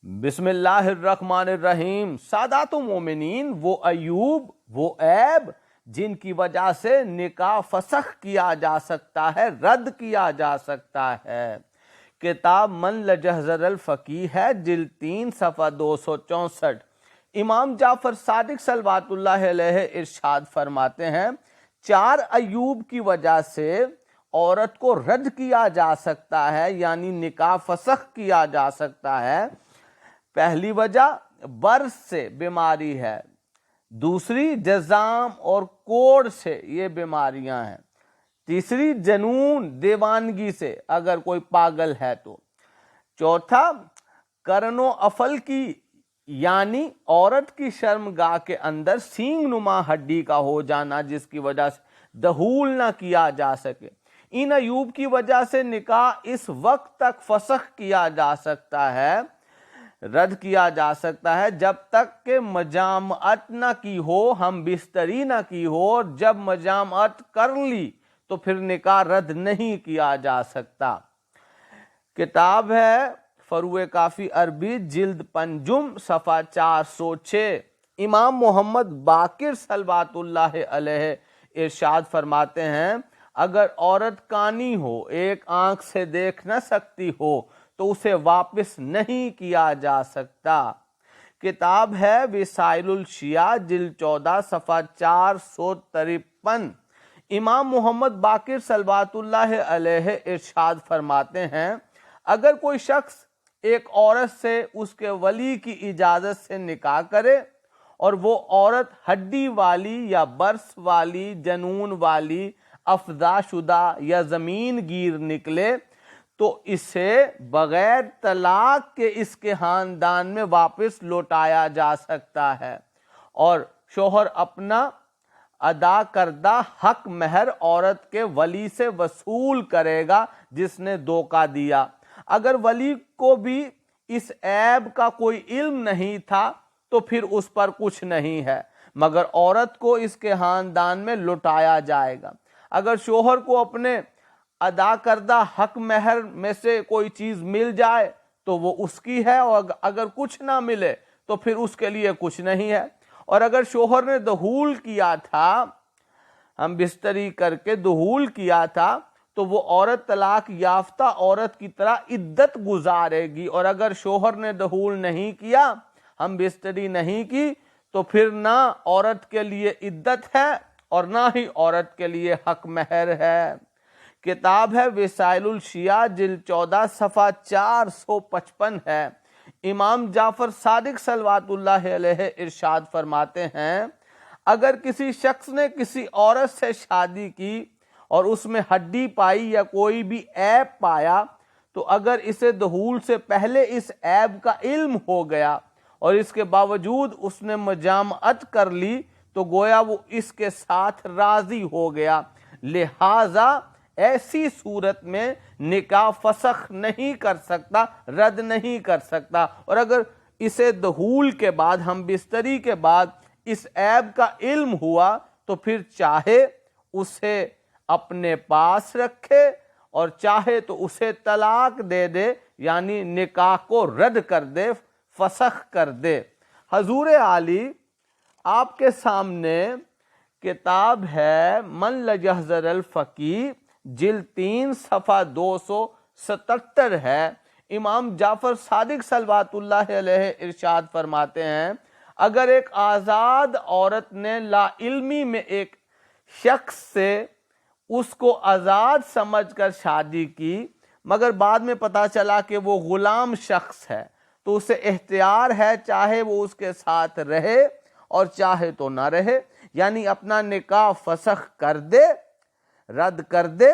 بسم اللہ الرحمن الرحیم۔ سادات و مومنین، وہ ایوب، وہ عیب جن کی وجہ سے نکاح فسخ کیا جا سکتا ہے، رد کیا جا سکتا ہے۔ کتاب من لجحظر الفقیہ ہے، جلد 3 صفحہ 264۔ امام جعفر صادق صلوات اللہ علیہ ارشاد فرماتے ہیں 4 ایوب کی وجہ سے عورت کو رد کیا جا سکتا ہے، یعنی نکاح فسخ کیا جا سکتا ہے۔ پہلی وجہ برس سے بیماری ہے، دوسری جزام اور کوڑ سے یہ بیماریاں ہیں، تیسری جنون دیوانگی سے اگر کوئی پاگل ہے تو، چوتھا کرن و افل کی یعنی عورت کی شرمگاہ کے اندر سینگ نما ہڈی کا ہو جانا جس کی وجہ سے دہول نہ کیا جا سکے۔ ان ایوب کی وجہ سے نکاح اس وقت تک فسخ کیا جا سکتا ہے، رد کیا جا سکتا ہے جب تک کہ مجامعت نہ کی ہو، ہم بستری نہ کی ہو، اور جب مجامعت کر لی تو پھر نکاح رد نہیں کیا جا سکتا۔ کتاب ہے فروع کافی عربی، جلد 5 صفحہ 406۔ امام محمد باقر صلوات اللہ علیہ ارشاد فرماتے ہیں اگر عورت کانی ہو، ایک آنکھ سے دیکھ نہ سکتی ہو تو اسے واپس نہیں کیا جا سکتا۔ کتاب ہے وسائل الشیعہ، جلد 14 صفحہ 453۔ امام محمد باقر صلوات اللہ علیہ ارشاد فرماتے ہیں اگر کوئی شخص ایک عورت سے اس کے ولی کی اجازت سے نکاح کرے اور وہ عورت ہڈی والی یا برس والی، جنون والی، افضا شدہ یا زمین گیر نکلے تو اسے بغیر طلاق کے اس کے خاندان میں واپس لوٹایا جا سکتا ہے، اور شوہر اپنا ادا کردہ حق مہر عورت کے ولی سے وصول کرے گا جس نے دھوکہ دیا۔ اگر ولی کو بھی اس عیب کا کوئی علم نہیں تھا تو پھر اس پر کچھ نہیں ہے، مگر عورت کو اس کے خاندان میں لوٹایا جائے گا۔ اگر شوہر کو اپنے ادا کردہ حق مہر میں سے کوئی چیز مل جائے تو وہ اس کی ہے، اور اگر کچھ نہ ملے تو پھر اس کے لیے کچھ نہیں ہے۔ اور اگر شوہر نے دخول کیا تھا، ہم بستری کر کے دخول کیا تھا، تو وہ عورت طلاق یافتہ عورت کی طرح عدت گزارے گی، اور اگر شوہر نے دخول نہیں کیا، ہم بستری نہیں کی، تو پھر نہ عورت کے لیے عدت ہے اور نہ ہی عورت کے لیے حق مہر ہے۔ کتاب ہے وسائل الشیعہ، جلد 14 صفحہ 455 ہے۔ امام جعفر صادق صلوات اللہ علیہ ارشاد فرماتے ہیں اگر کسی شخص نے کسی عورت سے شادی کی اور اس میں ہڈی پائی یا کوئی بھی عیب پایا تو اگر اسے دخول سے پہلے اس عیب کا علم ہو گیا اور اس کے باوجود اس نے مجامعت کر لی تو گویا وہ اس کے ساتھ راضی ہو گیا، لہذا ایسی صورت میں نکاح فسخ نہیں کر سکتا، رد نہیں کر سکتا۔ اور اگر اسے دخول کے بعد، ہم بستری کے بعد اس عیب کا علم ہوا تو پھر چاہے اسے اپنے پاس رکھے اور چاہے تو اسے طلاق دے دے، یعنی نکاح کو رد کر دے، فسخ کر دے۔ حضور عالی آپ کے سامنے کتاب ہے من لجحظر الفقیہ، جلد 3 صفحہ 277 ہے۔ امام جعفر صادق صلوات اللہ علیہ ارشاد فرماتے ہیں اگر ایک آزاد عورت نے لا علمی میں ایک شخص سے اس کو آزاد سمجھ کر شادی کی مگر بعد میں پتا چلا کہ وہ غلام شخص ہے تو اسے اختیار ہے چاہے وہ اس کے ساتھ رہے اور چاہے تو نہ رہے، یعنی اپنا نکاح فسخ کر دے، رد کر دے،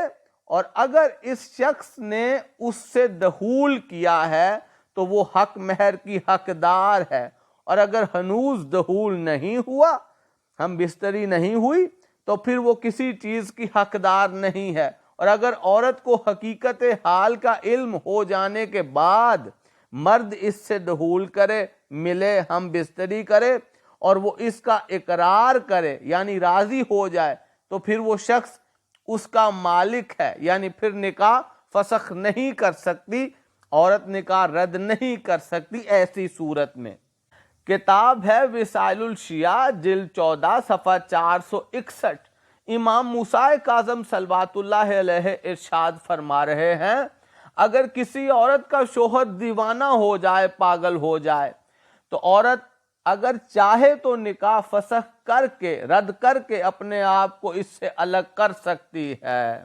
اور اگر اس شخص نے اس سے دخول کیا ہے تو وہ حق مہر کی حقدار ہے، اور اگر ہنوز دخول نہیں ہوا، ہم بستری نہیں ہوئی، تو پھر وہ کسی چیز کی حقدار نہیں ہے۔ اور اگر عورت کو حقیقت حال کا علم ہو جانے کے بعد مرد اس سے دخول کرے، ملے، ہم بستری کرے اور وہ اس کا اقرار کرے یعنی راضی ہو جائے تو پھر وہ شخص اس کا مالک ہے، یعنی پھر نکاح فسخ نہیں کر سکتی عورت نکاح رد نہیں کر سکتی ایسی صورت میں۔ کتاب ہے وسائل الشیعہ جلد 14 صفحہ 461۔ امام موسیٰ کاظم صلوات اللہ علیہ ارشاد فرما رہے ہیں، اگر کسی عورت کا شوہر دیوانہ ہو جائے، پاگل ہو جائے، تو عورت اگر چاہے تو نکاح فسخ کر کے، رد کر کے اپنے آپ کو اس سے الگ کر سکتی ہے۔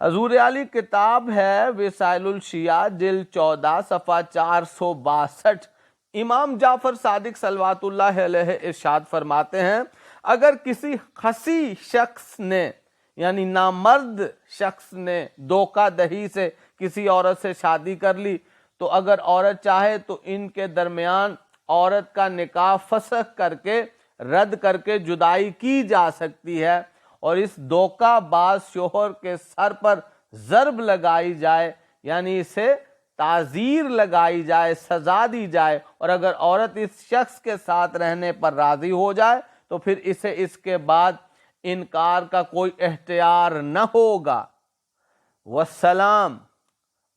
حضور علی کتاب ہے وسائل الشیعہ جلد 14 صفحہ 462۔ امام جعفر صادق صلوات اللہ علیہ ارشاد فرماتے ہیں، اگر کسی خسی شخص نے یعنی نامرد شخص نے دھوکہ دہی سے کسی عورت سے شادی کر لی، تو اگر عورت چاہے تو ان کے درمیان عورت کا نکاح فسخ کر کے، رد کر کے جدائی کی جا سکتی ہے، اور اس دھوکہ باز شوہر کے سر پر ضرب لگائی جائے، یعنی اسے تعزیر لگائی جائے، سزا دی جائے، اور اگر عورت اس شخص کے ساتھ رہنے پر راضی ہو جائے تو پھر اسے اس کے بعد انکار کا کوئی اختیار نہ ہوگا۔ والسلام۔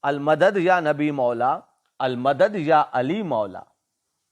المدد یا نبی مولا، المدد یا علی مولا۔